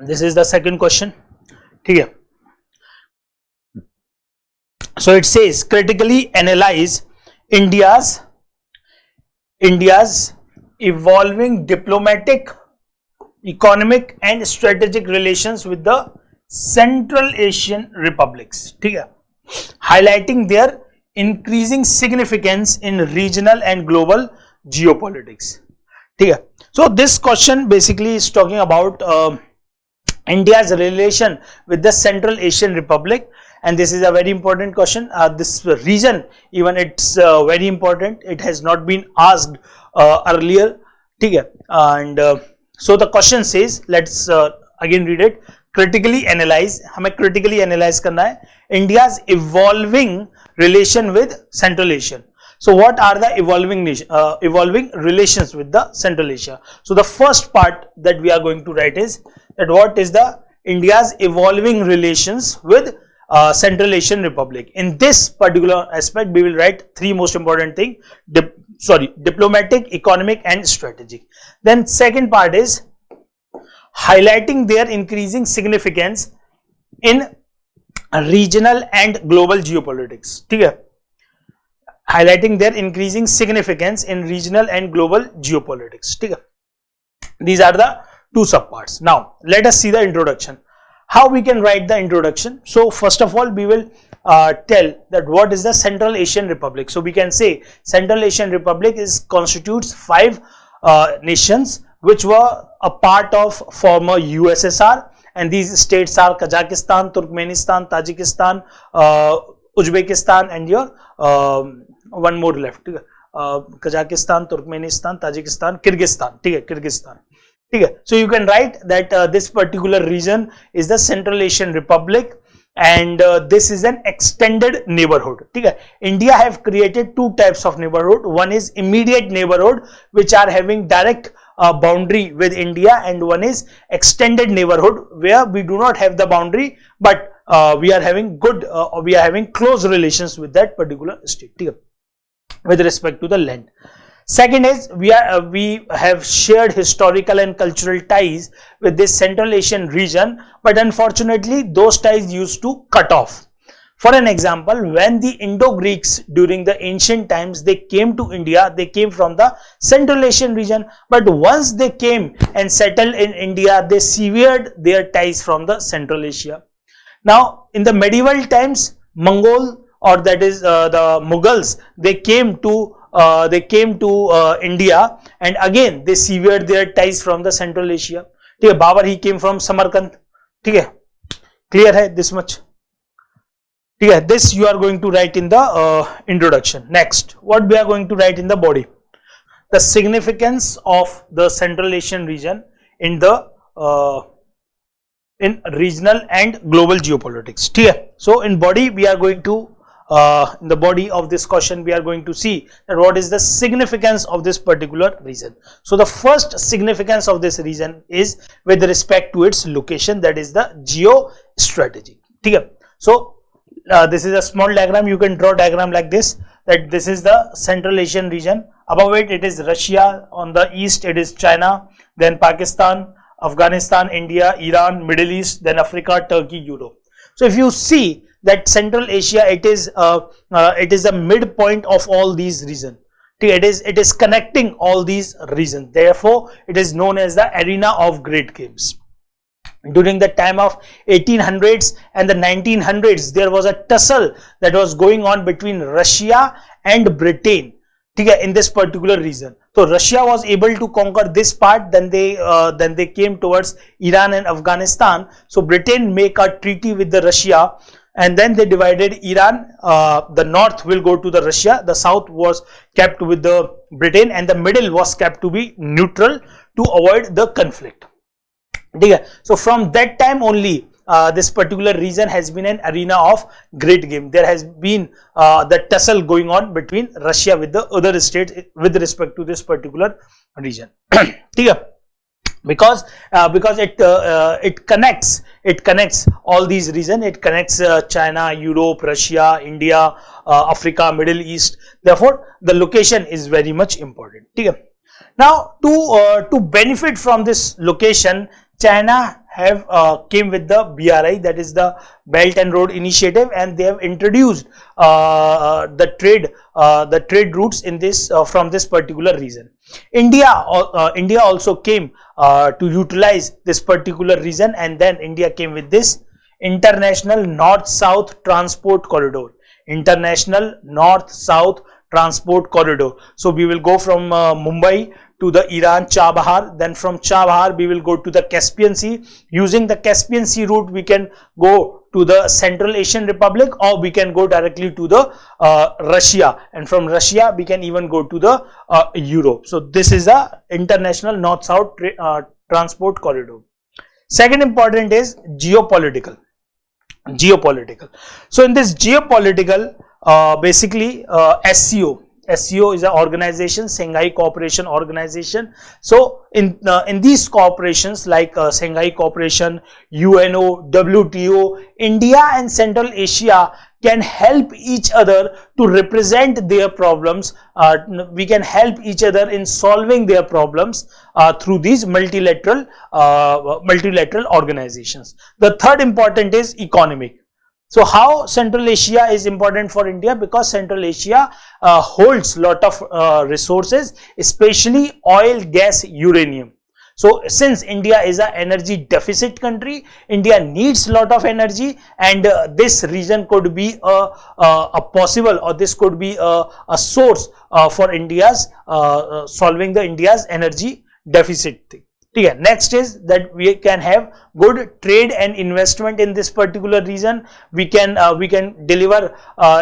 This is the second question. ठीक है. So it says critically analyze India's evolving diplomatic, economic and strategic relations with the Central Asian republics. ठीक है. Highlighting their increasing significance in regional and global geopolitics. ठीक है. So this question basically is talking about India's relation with the Central Asian Republic, and this is a very important question. This region, even it's very important. It has not been asked earlier. ठीक है. And so the question says, let's again read it. Critically analyze. हमें critically analyze करना है India's evolving relation with Central Asia. So what are the evolving relations with the Central Asia? So the first part that we are going to write is that what is the India's evolving relations with Central Asian Republic. In this particular aspect, we will write three most important things: diplomatic, economic, and strategic. Then second part is highlighting their increasing significance in regional and global geopolitics. ठीक है. Highlighting their increasing significance in regional and global geopolitics. ठीक है. These are the two subparts. Now let us see the introduction. How we can write the introduction? So first of all, we will tell that what is the Central Asian Republic. So we can say Central Asian Republic constitutes 5 nations which were a part of former USSR, and these states are Kazakhstan, Turkmenistan, Tajikistan, Uzbekistan, and your one more left. Kazakhstan, Turkmenistan, Tajikistan, Kyrgyzstan. Kyrgyzstan. So you can write that this particular region is the Central Asian Republic, and this is an extended neighborhood. India have created two types of neighborhood. One is immediate neighborhood, which are having direct boundary with India, and one is extended neighborhood where we do not have the boundary, but we are having close relations with that particular state with respect to the land. Second is we have shared historical and cultural ties with this Central Asian region, but unfortunately those ties used to cut off. For an example, when the Indo-Greeks during the ancient times, they came to India, they came from the Central Asian region, but once they came and settled in India, they severed their ties from the Central Asia. Now in the medieval times, Mongol, or that is the Mughals, they came to India, and again they severed their ties from the Central Asia. Babur, he came from Samarkand. Clear hai this much? This you are going to write in the introduction. Next, what we are going to write in the body? The significance of the Central Asian region in the in regional and global geopolitics. So in body we are going to in the body of this question we are going to see that what is the significance of this particular region. So the first significance of this region is with respect to its location, that is the geostrategy. So this is a small diagram. You can draw diagram like this, that this is the Central Asian region. Above it is Russia, on the east it is China, then Pakistan, Afghanistan, India, Iran, Middle East, then Africa, Turkey, Europe. So if you see that Central Asia, it is the midpoint of all these regions. It is connecting all these regions. Therefore, it is known as the arena of great games. During the time of 1800s and the 1900s, there was a tussle that was going on between Russia and Britain in this particular region. So Russia was able to conquer this part, then they came towards Iran and Afghanistan. So Britain make a treaty with the Russia, and then they divided Iran. The north will go to the Russia, the south was kept with the Britain, and the middle was kept to be neutral to avoid the conflict. So from that time only, this particular region has been an arena of great game. There has been the tussle going on between Russia with the other states with respect to this particular region. Because it connects all these regions. It connects China, Europe, Russia, India, Africa, Middle East. Therefore the location is very much important. Now to benefit from this location, China have came with the BRI, that is the Belt and Road Initiative, and they have introduced the trade routes in this from this particular region. India also came to utilize this particular region, and then India came with this International North-South Transport Corridor. International North-South Transport Corridor. So we will go from Mumbai to the Iran Chabahar, then from Chabahar we will go to the Caspian Sea. Using the Caspian Sea route we can go to the Central Asian Republic, or we can go directly to the Russia, and from Russia we can even go to the Europe. So this is a International North-South Transport Corridor. Second important is geopolitical. So in this geopolitical, basically SCO is an organization, Shanghai Cooperation Organization. So in these corporations like Shanghai Cooperation, UNO, WTO, India and Central Asia can help each other to represent their problems. We can help each other in solving their problems through these multilateral organizations. The third important is economic. So how Central Asia is important for India? Because Central Asia holds lot of resources, especially oil, gas, uranium. So since India is an energy deficit country, India needs lot of energy, and this region could be a possible, or this could be a source for India's solving the India's energy deficit thing. Okay. Next is that we can have good trade and investment in this particular region. We can deliver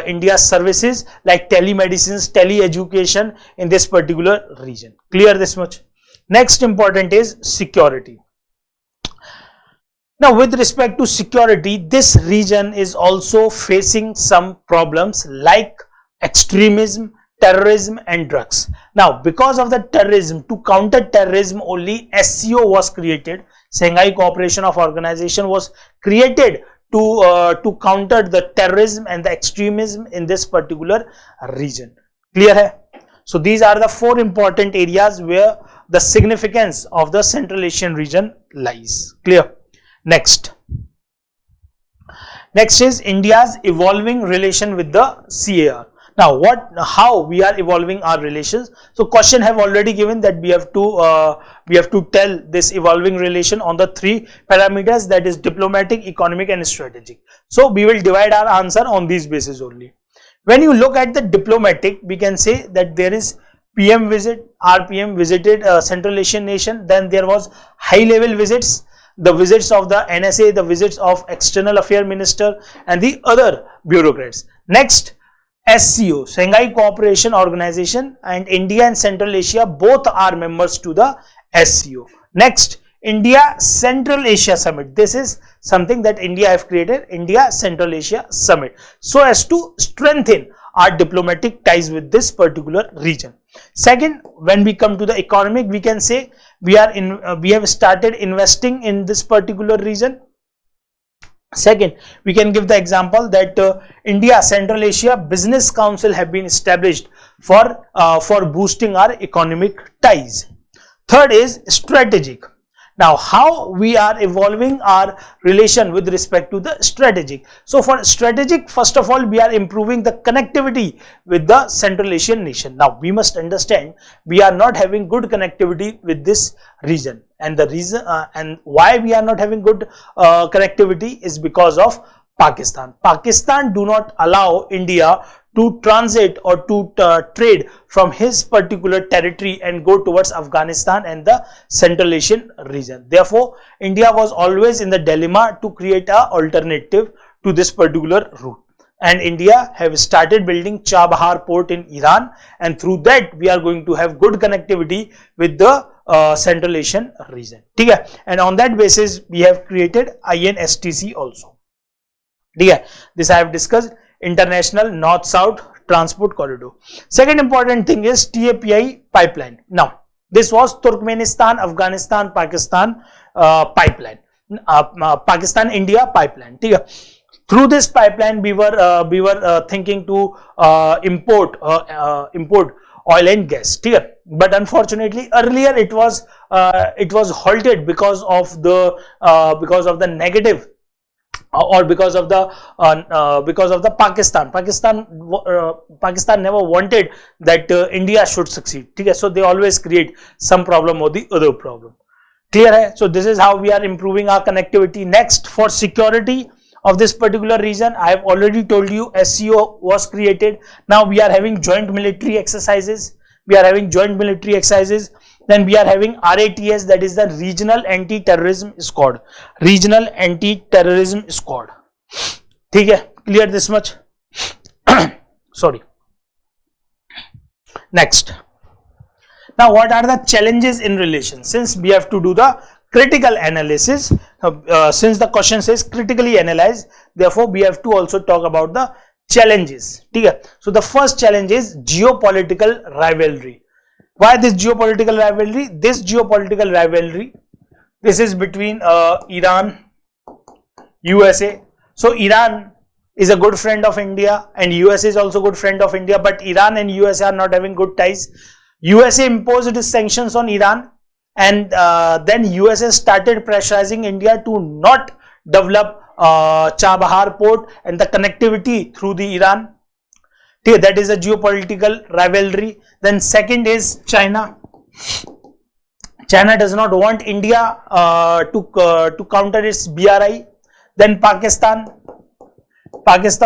India's services like telemedicines, tele-education in this particular region. Clear this much? Next important is security. Now with respect to security, this region is also facing some problems like extremism, terrorism and drugs. Now because of the terrorism, to counter terrorism only SCO was created. Shanghai Cooperation of Organization was created to counter the terrorism and the extremism in this particular region. Clear hai? So these are the four important areas where the significance of the Central Asian region lies. Clear? Next is India's evolving relation with the CAR. Now how we are evolving our relations? So question have already given that we have to tell this evolving relation on the three parameters, that is diplomatic, economic and strategic. So we will divide our answer on these basis only. When you look at the diplomatic, we can say that there is PM visit, RPM visited Central Asian nation, then there was high level visits, the visits of the NSA, the visits of External Affairs Minister and the other bureaucrats. Next, SCO, Shanghai Cooperation Organization, and India and Central Asia both are members to the SCO. Next, India Central Asia Summit. This is something that India have created, India Central Asia Summit, so as to strengthen our diplomatic ties with this particular region. Second, when we come to the economic, we can say we have started investing in this particular region. Second, we can give the example that India Central Asia Business Council have been established for boosting our economic ties. Third is strategic. Now how we are evolving our relation with respect to the strategic? So for strategic, first of all we are improving the connectivity with the Central Asian nation. Now we must understand we are not having good connectivity with this region, and the reason and why we are not having good connectivity is because of Pakistan. Pakistan do not allow India to transit or to trade from his particular territory and go towards Afghanistan and the Central Asian region. Therefore, India was always in the dilemma to create an alternative to this particular route. And India have started building Chabahar port in Iran, and through that we are going to have good connectivity with the Central Asian region. Okay? And on that basis we have created INSTC also. Okay? This I have discussed. International North-South Transport Corridor. Second important thing is TAPI pipeline. Now this was Turkmenistan, Afghanistan, Pakistan pipeline, Pakistan India pipeline. Through this pipeline we were thinking to import oil and gas. but unfortunately earlier it was halted because of the negative, or because of the Pakistan never wanted that India should succeed. Okay, so they always create some problem or the other problem. Clear hai? So this is how we are improving our connectivity. Next, for security of this particular region, I have already told you SCO was created. Now we are having joint military exercises. Then we are having RATS, that is the Regional Anti-Terrorism Squad. Regional Anti-Terrorism Squad. ठीक है? Clear this much? Sorry. Next. Now, what are the challenges in relation? Since we have to do the critical analysis, since the question says critically analyze, therefore we have to also talk about the challenges. Okay? So the first challenge is geopolitical rivalry. Why this geopolitical rivalry? This is between Iran, USA. So Iran is a good friend of India and USA is also good friend of India, but Iran and USA are not having good ties. USA imposed sanctions on Iran, and then USA started pressurizing India to not develop Chabahar port and the connectivity through the Iran. Okay, that is a geopolitical rivalry. Then second is China. China does not want India to counter its BRI. Then Pakistan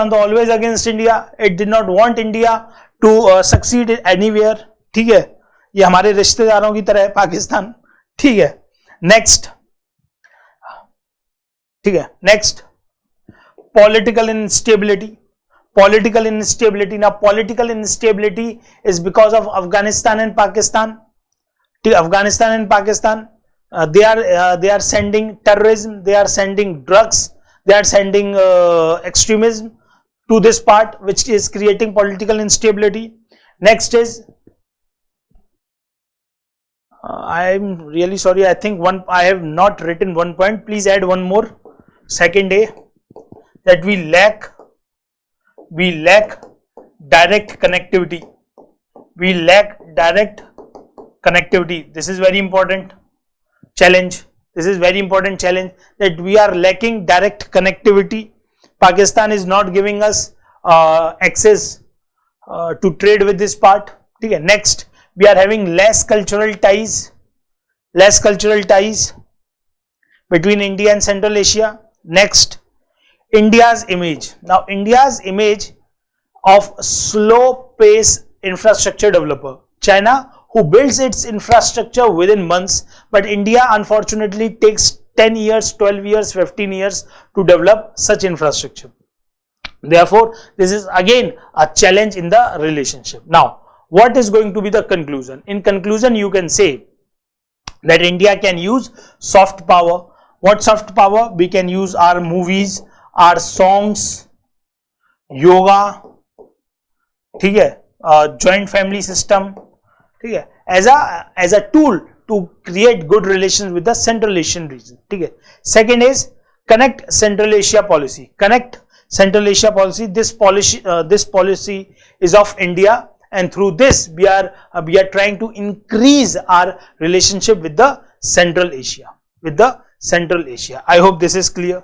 तो always against India. It did not want India to succeed anywhere. ठीक है, ये हमारे रिश्तेदारों की तरह है पाकिस्तान. ठीक है. नेक्स्ट, ठीक है. Next, political instability. Now political instability is because of Afghanistan and Pakistan. they are sending terrorism, they are sending drugs, they are sending extremism to this part, which is creating political instability. Next is, I am really sorry, I think I have not written one point, please add one more. Second A, that we lack direct connectivity. This is very important challenge. That we are lacking direct connectivity. Pakistan is not giving us access to trade with this part. Okay. Next, we are having less cultural ties between India and Central Asia. Next, India's image. Now, India's image of slow pace infrastructure developer. China, who builds its infrastructure within months, but India unfortunately takes 10 years, 12 years, 15 years to develop such infrastructure. Therefore, this is again a challenge in the relationship. Now, what is going to be the conclusion? In conclusion, you can say that India can use soft power. What soft power? We can use our movies, our songs, yoga, ठीक है, joint family system, ठीक है, as a tool to create good relations with the Central Asian region. ठीक है. Second is connect Central Asia policy. This policy is of India, and through this we are trying to increase our relationship with the Central Asia. I hope this is clear.